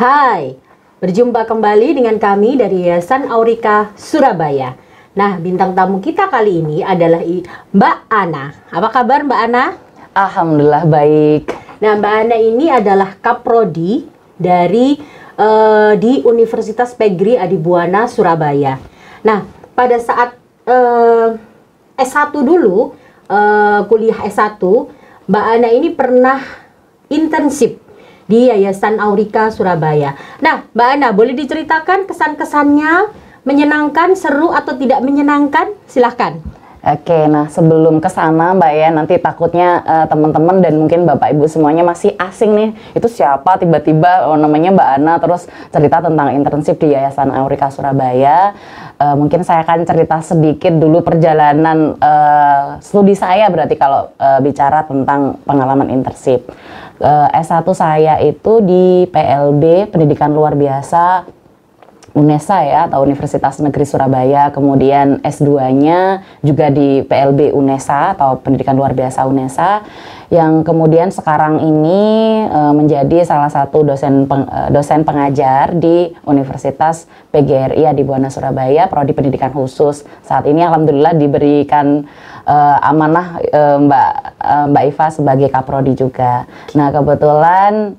Hai, berjumpa kembali dengan kami dari Yayasan Aurika Surabaya. Nah, bintang tamu kita kali ini adalah Mbak Ana. Apa kabar Mbak Ana? Alhamdulillah baik. Nah, Mbak Ana ini adalah Kaprodi dari di Universitas Pegri Adibuana Surabaya. Nah, pada saat S1 dulu, kuliah S1, Mbak Ana ini pernah internship di Yayasan Aurika Surabaya. Nah, Mbak Ana, boleh diceritakan kesan-kesannya, menyenangkan, seru, atau tidak menyenangkan? Silahkan. Oke, nah sebelum ke sana Mbak ya, nanti takutnya teman-teman dan mungkin Bapak Ibu semuanya masih asing nih. Itu siapa tiba-tiba namanya Mbak Ana terus cerita tentang internship di Yayasan Aurika Surabaya. Mungkin saya akan cerita sedikit dulu perjalanan studi saya berarti kalau bicara tentang pengalaman internship. S1 saya itu di PLB, Pendidikan Luar Biasa UNESA ya, atau Universitas Negeri Surabaya. Kemudian S2-nya juga di PLB UNESA atau Pendidikan Luar Biasa UNESA, yang kemudian sekarang ini menjadi salah satu dosen pengajar di Universitas PGRI Adibuana Surabaya, Prodi Pendidikan Khusus. Saat ini alhamdulillah diberikan amanah Mbak Iva sebagai Kaprodi juga. Nah, kebetulan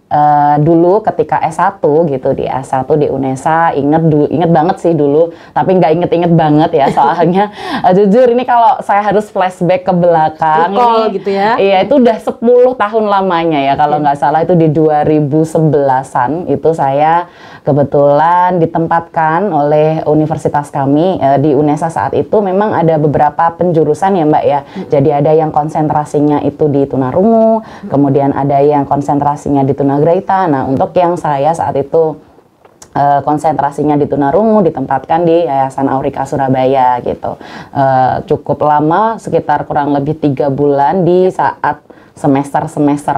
dulu ketika S1 gitu, di S1 di UNESA, inget banget sih dulu, tapi nggak inget banget ya soalnya jujur ini kalau saya harus flashback ke belakang Recall ini, gitu ya. Iya, itu udah 10 tahun lamanya ya kalau nggak salah, itu di 2011-an itu saya kebetulan ditempatkan oleh universitas kami di UNESA. Saat itu memang ada beberapa penjurusan ya Mbak ya. Jadi ada yang konsentrasinya itu di tunarungu, kemudian ada yang konsentrasinya di tunagrahita. Nah, untuk yang saya saat itu konsentrasinya di tunarungu, ditempatkan di Yayasan Aurika Surabaya gitu. Cukup lama, sekitar kurang lebih 3 bulan di saat semester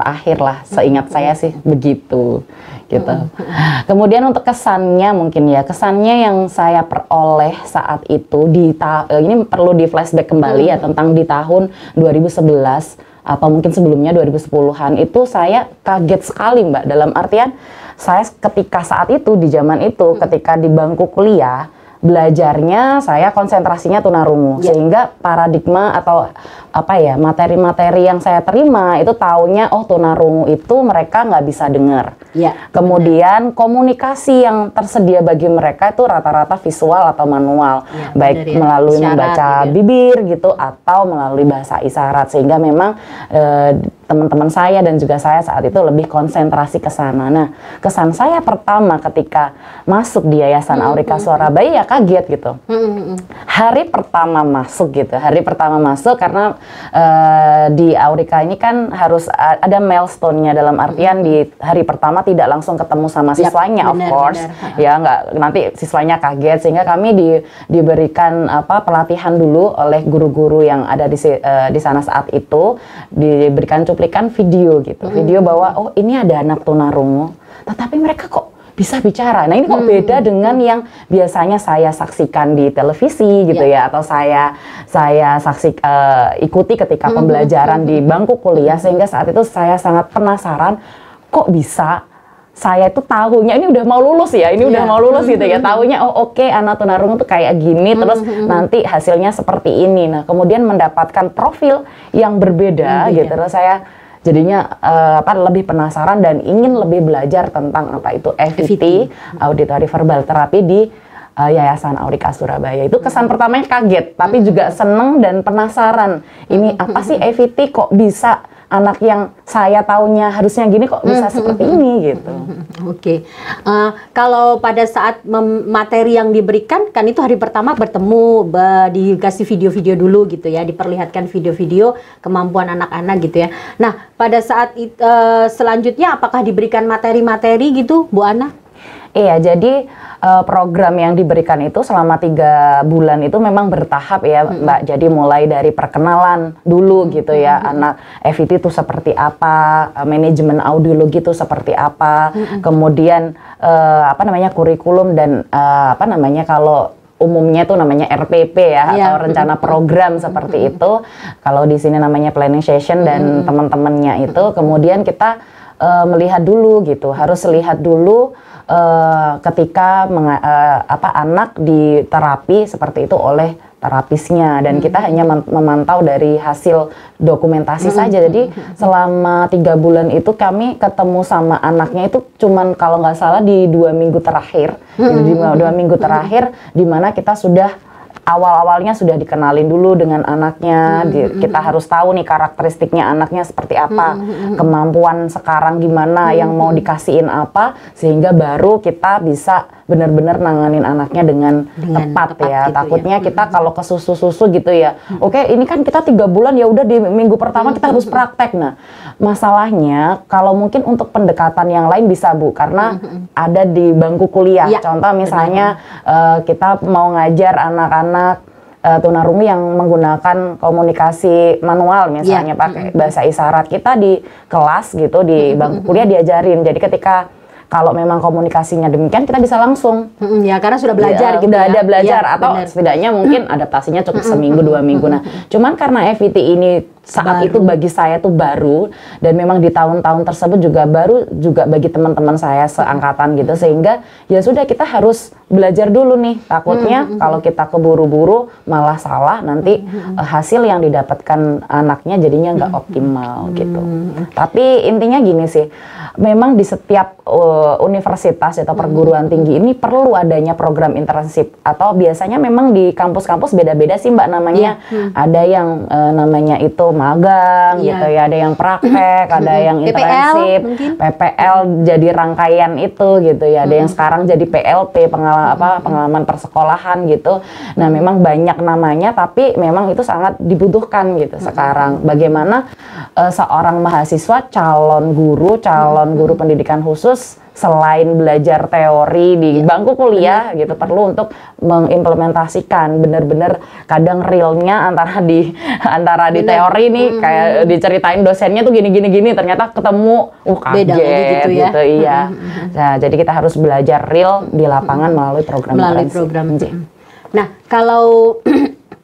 akhir lah, seingat saya sih begitu gitu. Kemudian untuk kesannya mungkin ya, kesannya yang saya peroleh saat itu ini perlu di flashback kembali ya, tentang di tahun 2011 atau mungkin sebelumnya 2010-an, itu saya kaget sekali Mbak, dalam artian saya ketika saat itu di zaman itu ketika di bangku kuliah belajarnya saya konsentrasinya tunarungu, sehingga paradigma atau apa ya, materi-materi yang saya terima itu taunya oh tunarungu itu mereka nggak bisa dengar. Kemudian komunikasi yang tersedia bagi mereka itu rata-rata visual atau manual, baik melalui membaca bibir gitu atau melalui bahasa isyarat, sehingga memang teman-teman saya dan juga saya saat itu lebih konsentrasi ke sana. Nah, kesan saya pertama ketika masuk di Yayasan Aurika Surabaya ya kaget gitu. Hari pertama masuk karena di Aurika ini kan harus ada milestone-nya, dalam artian di hari pertama tidak langsung ketemu sama siswanya, of course. Ya, nggak, nanti siswanya kaget, sehingga kami diberikan pelatihan dulu oleh guru-guru yang ada di sana saat itu, diberikan cuplikan video gitu, video bahwa oh ini ada anak tunarungu, tetapi mereka kok bisa bicara. Nah, ini kok beda dengan yang biasanya saya saksikan di televisi gitu ya, atau saya ikuti ketika pembelajaran di bangku kuliah, sehingga saat itu saya sangat penasaran kok bisa. Saya itu tahunya ini udah mau lulus ya, gitu ya, tahunya oh oke, anak tunarungu tuh kayak gini, terus nanti hasilnya seperti ini. Nah, kemudian mendapatkan profil yang berbeda gitu, terus saya jadinya lebih penasaran dan ingin lebih belajar tentang apa itu EVT, Auditory Verbal Therapy di Yayasan Aurika Surabaya. Itu kesan pertamanya kaget, tapi juga seneng dan penasaran. Ini apa sih EVT, kok bisa anak yang saya taunya harusnya gini kok bisa seperti ini gitu. Oke. Kalau pada saat materi yang diberikan kan itu hari pertama bertemu, dikasih video-video dulu gitu ya, diperlihatkan video-video kemampuan anak-anak gitu ya. Nah, pada saat selanjutnya apakah diberikan materi-materi gitu, Bu Ana? Iya, jadi program yang diberikan itu selama 3 bulan itu memang bertahap ya Mbak. Jadi mulai dari perkenalan dulu gitu ya, anak EVT itu seperti apa, manajemen audiologi itu seperti apa, kemudian kurikulum dan kalau umumnya itu namanya RPP ya, atau rencana program seperti itu. Kalau di sini namanya planning session dan teman-temannya itu. Kemudian kita melihat dulu gitu, harus lihat dulu ketika anak di terapi seperti itu oleh terapisnya, dan kita hanya memantau dari hasil dokumentasi saja. Jadi selama 3 bulan itu kami ketemu sama anaknya itu cuman kalau nggak salah di 2 minggu terakhir, di 2 minggu terakhir di mana kita sudah awal-awalnya sudah dikenalin dulu dengan anaknya. Kita harus tahu nih karakteristiknya anaknya seperti apa, kemampuan sekarang gimana, yang mau dikasihin apa, sehingga baru kita bisa benar-benar nanganin anaknya dengan tepat ya. gitu Takutnya ya. kita kalau ke susu-susu gitu ya, oke ini kan kita 3 bulan ya udah di minggu pertama kita harus praktek. Nah masalahnya kalau mungkin untuk pendekatan yang lain bisa Bu, karena ada di bangku kuliah. Contoh misalnya kita mau ngajar anak-anak tunarungu yang menggunakan komunikasi manual, misalnya pakai bahasa isyarat, kita di kelas gitu di bangku kuliah diajarin. Jadi ketika kalau memang komunikasinya demikian, kita bisa langsung. Ya, karena sudah belajar gitu udah ya. ada belajar, Ya, atau benar. setidaknya mungkin adaptasinya cukup seminggu 2 minggu. Nah, cuman karena FET ini saat itu bagi saya tuh baru, dan memang di tahun-tahun tersebut juga baru juga bagi teman-teman saya seangkatan gitu, sehingga ya sudah kita harus belajar dulu nih. Takutnya kalau kita keburu-buru malah salah, nanti hasil yang didapatkan anaknya jadinya nggak optimal gitu. Tapi intinya gini sih, memang di setiap universitas atau perguruan tinggi ini perlu adanya program internship, atau biasanya memang di kampus-kampus beda-beda sih Mbak namanya. Ada yang namanya itu magang gitu ya, ada yang praktek, ada yang internship, PPL jadi rangkaian itu gitu ya, ada yang sekarang jadi PLP, pengalaman persekolahan gitu. Nah memang banyak namanya, tapi memang itu sangat dibutuhkan gitu sekarang. Bagaimana seorang mahasiswa calon guru pendidikan khusus selain belajar teori di bangku kuliah gitu, perlu untuk mengimplementasikan benar-benar kadang realnya antara di teori nih kayak diceritain dosennya tuh gini, ternyata ketemu kaget Beda lagi gitu ya. iya. Nah, jadi kita harus belajar real di lapangan melalui program internship. Nah, kalau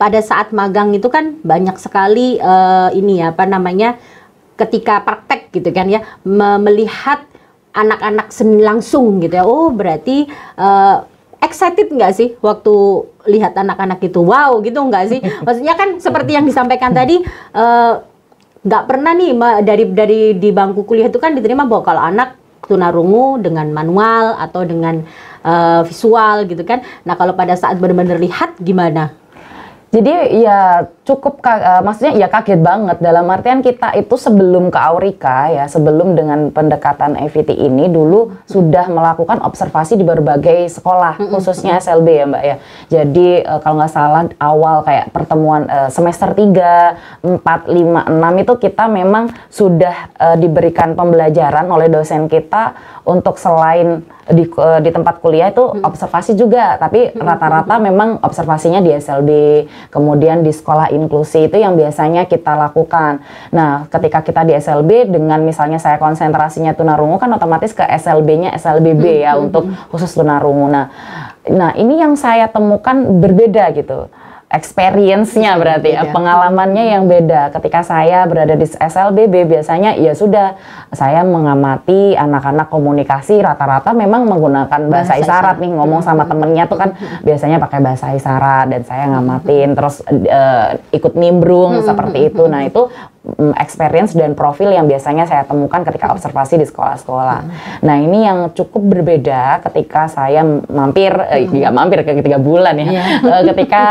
pada saat magang itu kan banyak sekali ketika praktek gitu kan ya, melihat anak-anak langsung gitu ya. Oh berarti excited nggak sih waktu lihat anak-anak itu? Wow gitu nggak sih? Maksudnya kan seperti yang disampaikan tadi, nggak pernah nih dari di bangku kuliah itu kan diterima bahwa kalau anak tunarungu dengan manual atau dengan visual gitu kan. Nah kalau pada saat benar-benar lihat gimana? Jadi ya cukup, maksudnya ya kaget banget, dalam artian kita itu sebelum ke Aurika ya, sebelum dengan pendekatan FET ini dulu sudah melakukan observasi di berbagai sekolah, khususnya SLB ya Mbak ya. Jadi kalau nggak salah awal kayak pertemuan semester 3, 4, 5, 6 itu kita memang sudah diberikan pembelajaran oleh dosen kita untuk selain di tempat kuliah itu observasi juga, tapi rata-rata memang observasinya di SLB, kemudian di sekolah inklusi itu yang biasanya kita lakukan. Nah, ketika kita di SLB dengan misalnya saya konsentrasinya tunarungu kan otomatis ke SLB-nya SLBB ya untuk khusus tunarungu. Nah ini yang saya temukan berbeda gitu. Experience-nya berarti ya, pengalamannya yang beda. Ketika saya berada di SLBB biasanya ya sudah saya mengamati anak-anak komunikasi rata-rata memang menggunakan bahasa isyarat nih, ngomong sama temennya tuh kan biasanya pakai bahasa isyarat, dan saya ngamatin terus ikut nimbrung seperti itu. Nah itu experience dan profil yang biasanya saya temukan ketika observasi di sekolah-sekolah. Nah ini yang cukup berbeda ketika saya mampir, nggak mampir ke 3 bulan ya, ketika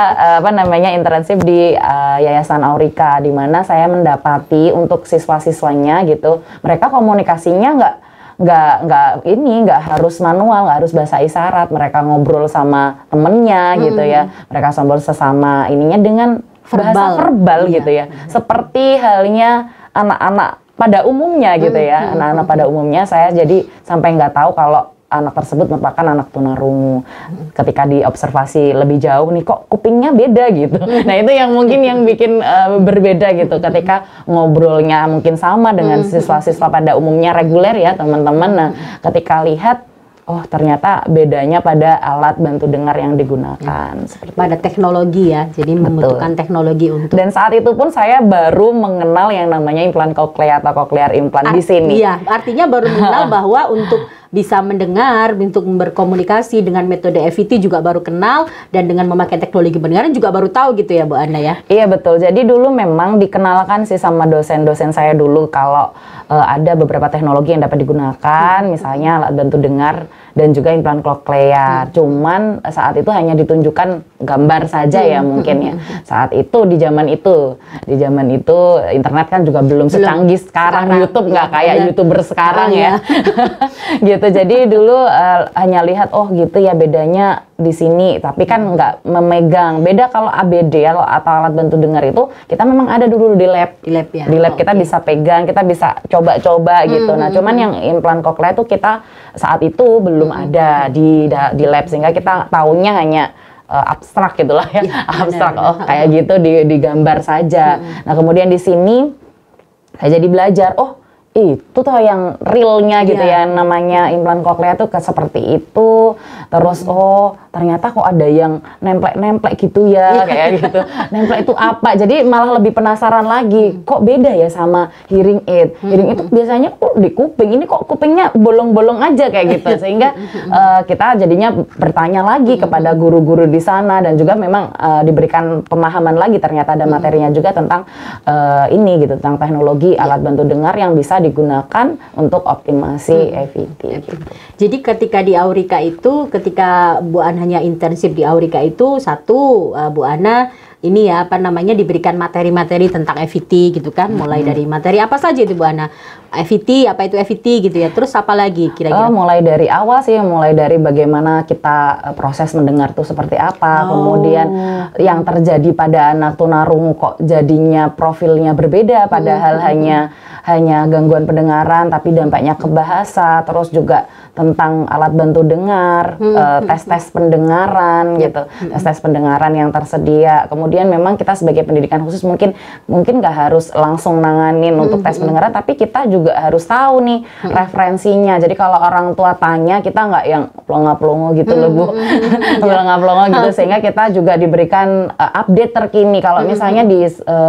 internship di Yayasan Aurika, di mana saya mendapati untuk siswa-siswanya gitu, mereka komunikasinya nggak harus manual, nggak harus bahasa isyarat, mereka ngobrol sama temennya gitu ya, mereka ngobrol sesama ininya dengan bahasa verbal gitu ya, seperti halnya anak-anak pada umumnya gitu ya, anak-anak pada umumnya. Saya jadi sampai nggak tahu kalau anak tersebut merupakan anak tunarungu. Ketika diobservasi lebih jauh nih, kok kupingnya beda gitu. Nah itu yang mungkin yang bikin berbeda gitu. Ketika ngobrolnya mungkin sama dengan siswa-siswa pada umumnya reguler ya teman-teman. Nah ketika lihat oh ternyata bedanya pada alat bantu dengar yang digunakan. Seperti pada teknologi ya, jadi membutuhkan teknologi untuk. Dan saat itu pun saya baru mengenal yang namanya implan cochlea atau cochlear implant di sini. Iya, artinya baru mengenal bahwa untuk bisa mendengar, untuk berkomunikasi dengan metode FET juga baru kenal, dan dengan memakai teknologi pendengaran juga baru tahu gitu ya Bu Ana ya? Iya betul, jadi dulu memang dikenalkan sih sama dosen-dosen saya dulu kalau ada beberapa teknologi yang dapat digunakan, misalnya alat bantu dengar dan juga implan cochlea. Cuman saat itu hanya ditunjukkan gambar saja ya mungkin ya. Saat itu di zaman itu internet kan juga belum secanggih sekarang. YouTube nggak kayak YouTuber sekarang ya. Gitu. Jadi dulu hanya lihat oh gitu ya bedanya di sini, tapi kan nggak memegang. Beda kalau ABD atau alat bantu dengar itu kita memang ada dulu di lab. Di lab ya. Di lab kita bisa pegang, kita bisa coba-coba gitu. Nah, cuman yang implan cochlea itu kita saat itu belum ada di lab, sehingga kita taunya hanya abstrak gitulah ya. Abstrak kayak gitu digambar saja. Nah, kemudian di sini saya jadi belajar, oh itu tuh yang realnya gitu ya, namanya implan cochlea tuh seperti itu. Terus oh ternyata kok ada yang nemplek gitu ya, kayak gitu. Nemplek itu apa? Jadi malah lebih penasaran lagi, kok beda ya sama hearing aid. Hearing aid itu biasanya di kuping, ini kok kupingnya bolong-bolong aja kayak gitu. Sehingga kita jadinya bertanya lagi kepada guru-guru di sana, dan juga memang diberikan pemahaman lagi, ternyata ada materinya juga tentang ini gitu, tentang teknologi alat bantu dengar yang bisa digunakan untuk optimasi FET. Gitu. Jadi ketika di Aurika itu, ketika Bu Ana hanya intensif di Aurika itu, satu Bu Ana ini ya apa namanya diberikan materi-materi tentang FET gitu kan, mulai dari materi apa saja itu Bu Ana, FET apa itu FET gitu ya, terus apa lagi kira-kira? Mulai dari awal sih, mulai dari bagaimana kita proses mendengar tuh seperti apa, kemudian yang terjadi pada anak tunarungu kok jadinya profilnya berbeda, padahal hanya gangguan pendengaran tapi dampaknya ke bahasa, terus juga tentang alat bantu dengar, tes-tes pendengaran gitu, tes-tes pendengaran yang tersedia. Kemudian memang kita sebagai pendidikan khusus mungkin nggak harus langsung nanganin untuk tes pendengaran, tapi kita juga harus tahu nih referensinya. Jadi kalau orang tua tanya, kita nggak yang plongo-plongo gitu loh Bu, plongo-plongo gitu, sehingga kita juga diberikan update terkini. Kalau misalnya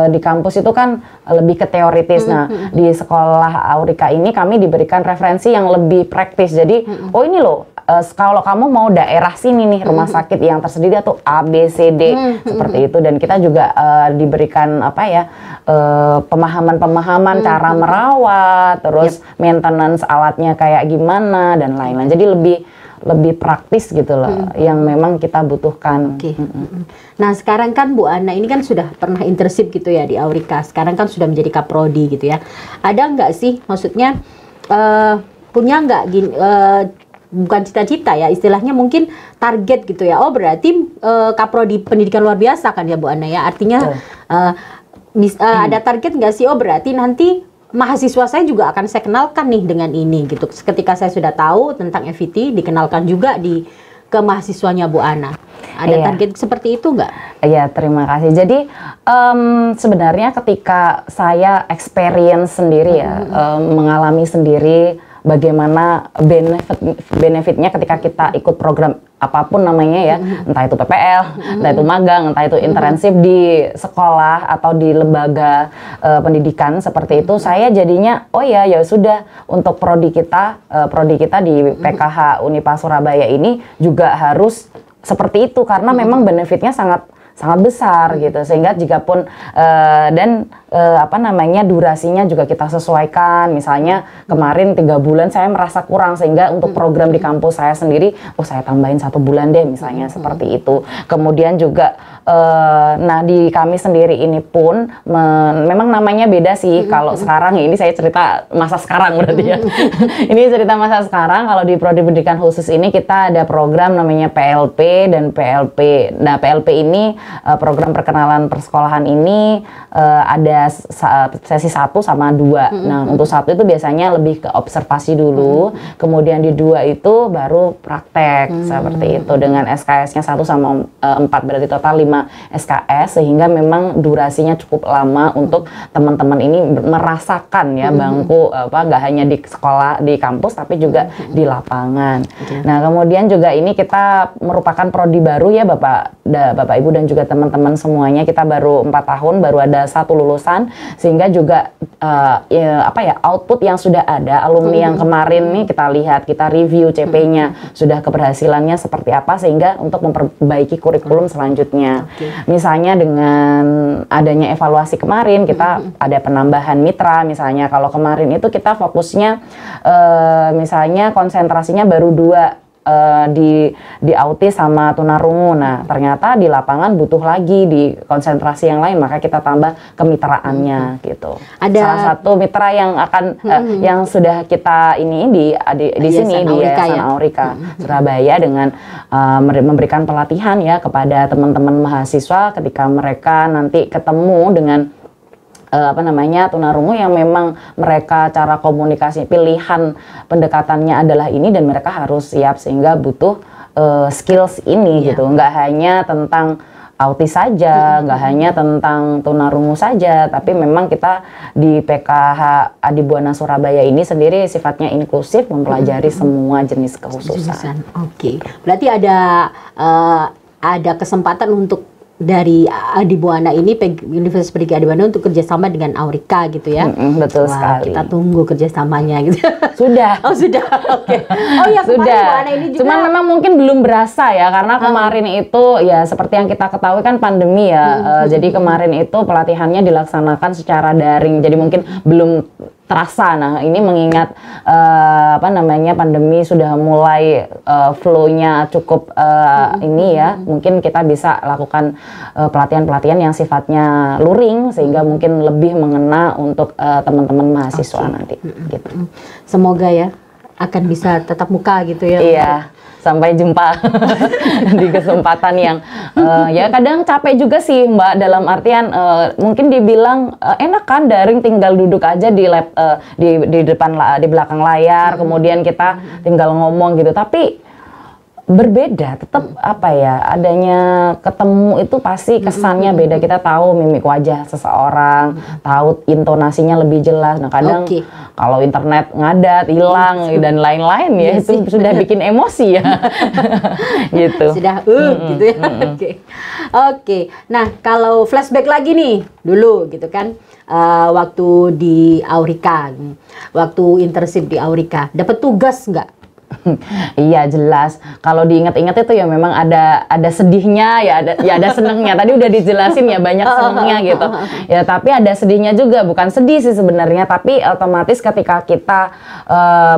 di kampus itu kan lebih ke teoritis. Nah, di sekolah Aurika ini kami diberikan referensi yang lebih praktis. Jadi, oh ini loh, kalau kamu mau daerah sini nih, rumah sakit yang tersedia tuh A, B, C, D, seperti itu. Dan kita juga diberikan apa ya, pemahaman-pemahaman cara merawat, terus maintenance alatnya kayak gimana, dan lain-lain. Jadi lebih praktis gitu loh, yang memang kita butuhkan. Nah sekarang kan Bu Ana ini kan sudah pernah internship gitu ya di Aurika, sekarang kan sudah menjadi kaprodi gitu ya. Ada nggak sih, maksudnya punya nggak bukan cita-cita ya, istilahnya mungkin target gitu ya. Oh berarti kaprodi pendidikan luar biasa kan ya Bu Ana ya, artinya ada target nggak sih? Oh berarti nanti mahasiswa saya juga akan saya kenalkan nih dengan ini gitu. Ketika saya sudah tahu tentang FET, dikenalkan juga ke mahasiswanya Bu Ana. Ada target seperti itu nggak? Iya, terima kasih. Jadi sebenarnya ketika saya experience sendiri ya, mengalami sendiri bagaimana benefitnya ketika kita ikut program apapun namanya ya, entah itu PPL, entah itu magang, entah itu internship di sekolah atau di lembaga pendidikan seperti itu, saya jadinya oh ya sudah, untuk prodi kita di PKH Unipa Surabaya ini juga harus seperti itu, karena memang benefitnya sangat besar gitu, sehingga jikapun durasinya juga kita sesuaikan. Misalnya kemarin 3 bulan saya merasa kurang, sehingga untuk program di kampus saya sendiri, saya tambahin 1 bulan deh misalnya, seperti itu. Kemudian juga di kami sendiri ini pun memang namanya beda sih. Kalau sekarang ini saya cerita masa sekarang berarti ya. Ini cerita masa sekarang. Kalau di prodi pendidikan khusus ini kita ada program namanya PLP dan PLP. Nah PLP ini program perkenalan persekolahan ini ada sesi 1 sama 2. Nah, untuk 1 itu biasanya lebih ke observasi dulu, kemudian di 2 itu baru praktek seperti itu dengan SKS-nya 1 sama 4, berarti total 5 SKS, sehingga memang durasinya cukup lama untuk teman-teman ini merasakan ya bangku nggak hanya di sekolah di kampus tapi juga di lapangan. Nah, kemudian juga ini kita merupakan prodi baru ya Bapak Ibu dan juga teman-teman semuanya. Kita baru 4 tahun, baru ada 1 lulusan, sehingga juga output yang sudah ada alumni yang kemarin nih kita lihat, kita review CP-nya, sudah keberhasilannya seperti apa, sehingga untuk memperbaiki kurikulum selanjutnya. Misalnya dengan adanya evaluasi kemarin, kita ada penambahan mitra. Misalnya kalau kemarin itu kita fokusnya misalnya konsentrasinya baru 2 di autis sama tunarungu. Nah, ternyata di lapangan butuh lagi di konsentrasi yang lain, maka kita tambah kemitraannya gitu. Ada salah satu mitra yang akan yang sudah kita ini di sini di Yayasan Aurika Surabaya dengan memberikan pelatihan ya kepada teman-teman mahasiswa ketika mereka nanti ketemu dengan tunarungu yang memang mereka cara komunikasi pilihan pendekatannya adalah ini, dan mereka harus siap sehingga butuh skills ini gitu, nggak hanya tentang autis saja, nggak hanya tentang tunarungu saja, tapi memang kita di PKH Adibuana Surabaya ini sendiri sifatnya inklusif, mempelajari semua jenis kekhususan. Oke, berarti ada kesempatan untuk dari Adibuana ini, Universitas Pendidikan Adibuana, untuk kerjasama dengan Aurika gitu ya. Betul sekali. Kita tunggu kerjasamanya gitu. Sudah. Oh sudah. Oke. Oh ya, sudah. Adibuana ini juga. Cuman memang mungkin belum berasa ya, karena kemarin itu ya seperti yang kita ketahui kan pandemi ya. Jadi kemarin itu pelatihannya dilaksanakan secara daring. Jadi mungkin belum terasa. Nah, ini mengingat pandemi sudah mulai flow-nya cukup ini ya, mungkin kita bisa lakukan pelatihan-pelatihan yang sifatnya luring, sehingga mungkin lebih mengena untuk teman-teman mahasiswa nanti gitu. Semoga ya akan bisa tatap muka gitu ya. Iya. Sampai jumpa di kesempatan yang ya kadang capek juga sih Mbak, dalam artian mungkin dibilang enak kan daring, tinggal duduk aja di lab di belakang layar, kemudian kita tinggal ngomong gitu, tapi berbeda tetap adanya ketemu itu pasti kesannya beda. Kita tahu mimik wajah seseorang, tahu intonasinya lebih jelas. Nah, kadang kalau internet ngadat, hilang dan lain-lain ya, itu sudah bikin emosi ya. Gitu. Sudah gitu ya. Oke. Nah, kalau flashback lagi nih dulu gitu kan, waktu di Aurika, waktu internship di Aurika, dapat tugas nggak? Iya jelas. Kalau diingat-ingat itu ya memang ada sedihnya ya, ada senengnya. Tadi udah dijelasin ya, banyak senengnya gitu. Ya tapi ada sedihnya juga. Bukan sedih sih sebenarnya, tapi otomatis ketika kita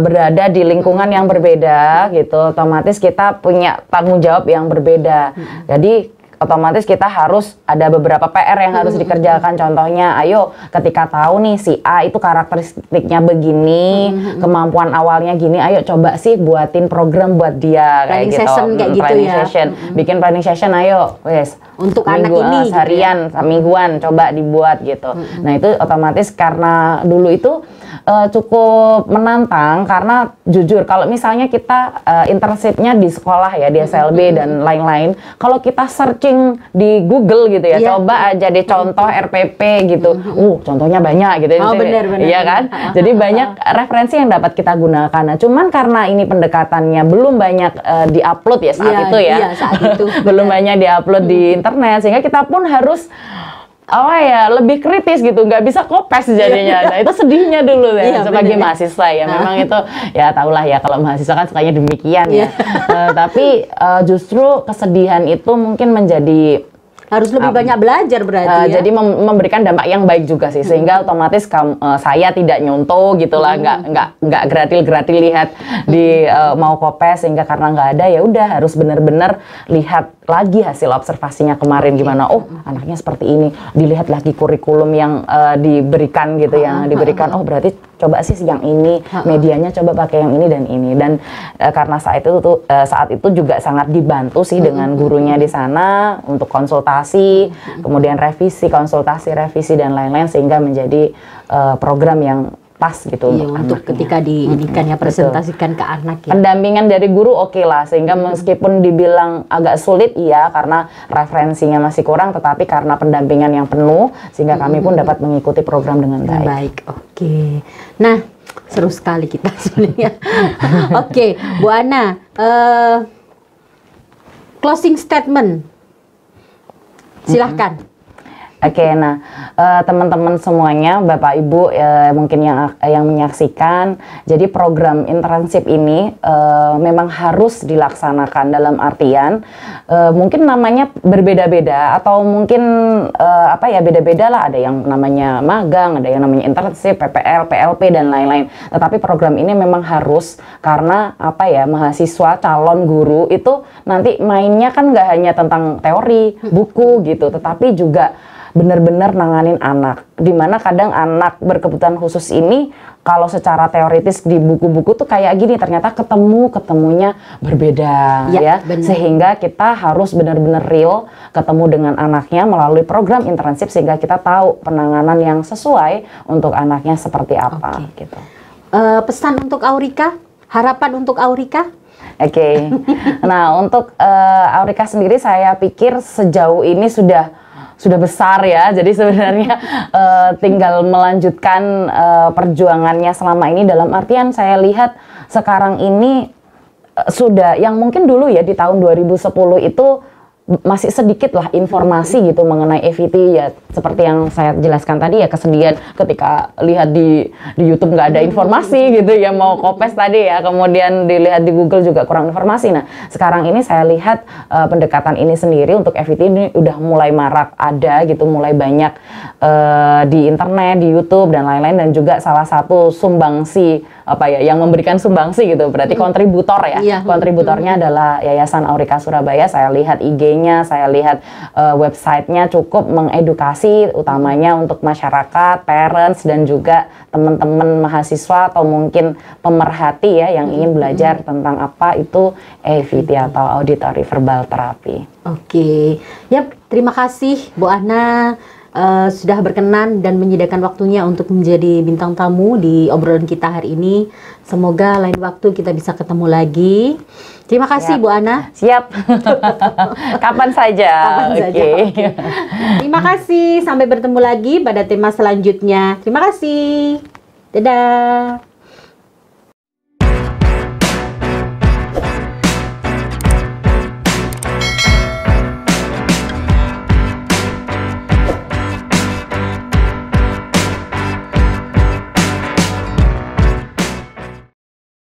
berada di lingkungan yang berbeda gitu, otomatis kita punya tanggung jawab yang berbeda. Jadi otomatis kita harus ada beberapa PR yang harus dikerjakan. Contohnya, ayo ketika tahu nih si A itu karakteristiknya begini, kemampuan awalnya gini, ayo coba sih buatin program buat dia planning kayak gitu. Session kayak gitu planning ya. Session. Bikin planning session, ayo wes. Untuk anak ini harian, gitu ya? Mingguan coba dibuat gitu. Nah itu otomatis karena dulu itu cukup menantang, karena jujur kalau misalnya kita internshipnya di sekolah ya, di SLB dan lain-lain, kalau kita searching di Google gitu ya, coba aja deh contoh RPP gitu, contohnya banyak gitu. Bener. Iya kan? Jadi banyak referensi yang dapat kita gunakan. Nah, cuman karena ini pendekatannya belum banyak diupload ya saat itu ya, saat itu belum banyak diupload di internet, sehingga kita pun harus lebih kritis gitu, nggak bisa kopes jadinya. Nah itu sedihnya dulu ya, sebagai mahasiswa ya. Memang itu ya tahulah ya, kalau mahasiswa kan sukanya demikian ya. Tapi justru kesedihan itu mungkin menjadi harus lebih banyak belajar berarti ya. Jadi memberikan dampak yang baik juga sih, sehingga otomatis saya tidak nyontoh gitulah, nggak gratil lihat di mau kopes, sehingga karena nggak ada ya udah harus benar-benar lihat lagi hasil observasinya kemarin gimana, oh anaknya seperti ini, dilihat lagi kurikulum yang diberikan gitu, yang diberikan, oh berarti coba sih yang ini, medianya coba pakai yang ini dan karena saat itu juga sangat dibantu sih dengan gurunya di sana untuk konsultasi, kemudian revisi, konsultasi, revisi dan lain-lain sehingga menjadi program yang pas gitu untuk ketika diinikan ya, presentasikan ke anak ya. Pendampingan dari guru oke lah, sehingga meskipun dibilang agak sulit iya karena referensinya masih kurang, tetapi karena pendampingan yang penuh sehingga kami pun dapat mengikuti program dengan baik. Oke. Nah, seru sekali kita sebenarnya. Oke, Bu Ana, closing statement. Silahkan. Oke, nah teman-teman semuanya, Bapak Ibu mungkin yang menyaksikan, jadi program internship ini memang harus dilaksanakan dalam artian mungkin namanya berbeda-beda atau mungkin beda-beda lah, ada yang namanya magang, ada yang namanya internship, PPL, PLP dan lain-lain. Tetapi program ini memang harus karena mahasiswa calon guru itu nanti mainnya kan nggak hanya tentang teori, buku gitu, tetapi juga benar-benar nanganin anak, dimana kadang anak berkebutuhan khusus ini kalau secara teoritis di buku-buku tuh kayak gini, ternyata ketemunya berbeda ya sehingga kita harus benar-benar real ketemu dengan anaknya melalui program internship sehingga kita tahu penanganan yang sesuai untuk anaknya seperti apa gitu. Pesan untuk Aurika, harapan untuk Aurika? Oke. Nah, untuk Aurika sendiri saya pikir sejauh ini sudah besar ya, jadi sebenarnya tinggal melanjutkan perjuangannya selama ini, dalam artian saya lihat sekarang ini sudah, yang mungkin dulu ya di tahun 2010 itu masih sedikit lah informasi gitu mengenai EVT ya, seperti yang saya jelaskan tadi ya, kesedihan ketika lihat di YouTube nggak ada informasi gitu ya, mau kopes tadi ya, kemudian dilihat di Google juga kurang informasi. Nah sekarang ini saya lihat pendekatan ini sendiri untuk EVT ini udah mulai marak ada gitu, mulai banyak di internet, di YouTube dan lain-lain, dan juga salah satu sumbangsi yang memberikan sumbangsi gitu, berarti kontributor ya. Kontributornya adalah Yayasan Aurika Surabaya. Saya lihat IG-nya, saya lihat websitenya cukup mengedukasi, utamanya untuk masyarakat, parents dan juga teman-teman mahasiswa atau mungkin pemerhati ya yang ingin belajar tentang apa itu EVT atau Auditory Verbal Therapy. Oke, ya terima kasih Bu Ana. Sudah berkenan dan menyediakan waktunya untuk menjadi bintang tamu di obrolan kita hari ini. Semoga lain waktu kita bisa ketemu lagi. Terima kasih Bu Ana. Siap. Kapan saja. Okay. Terima kasih. Sampai bertemu lagi pada tema selanjutnya. Terima kasih. Dadah.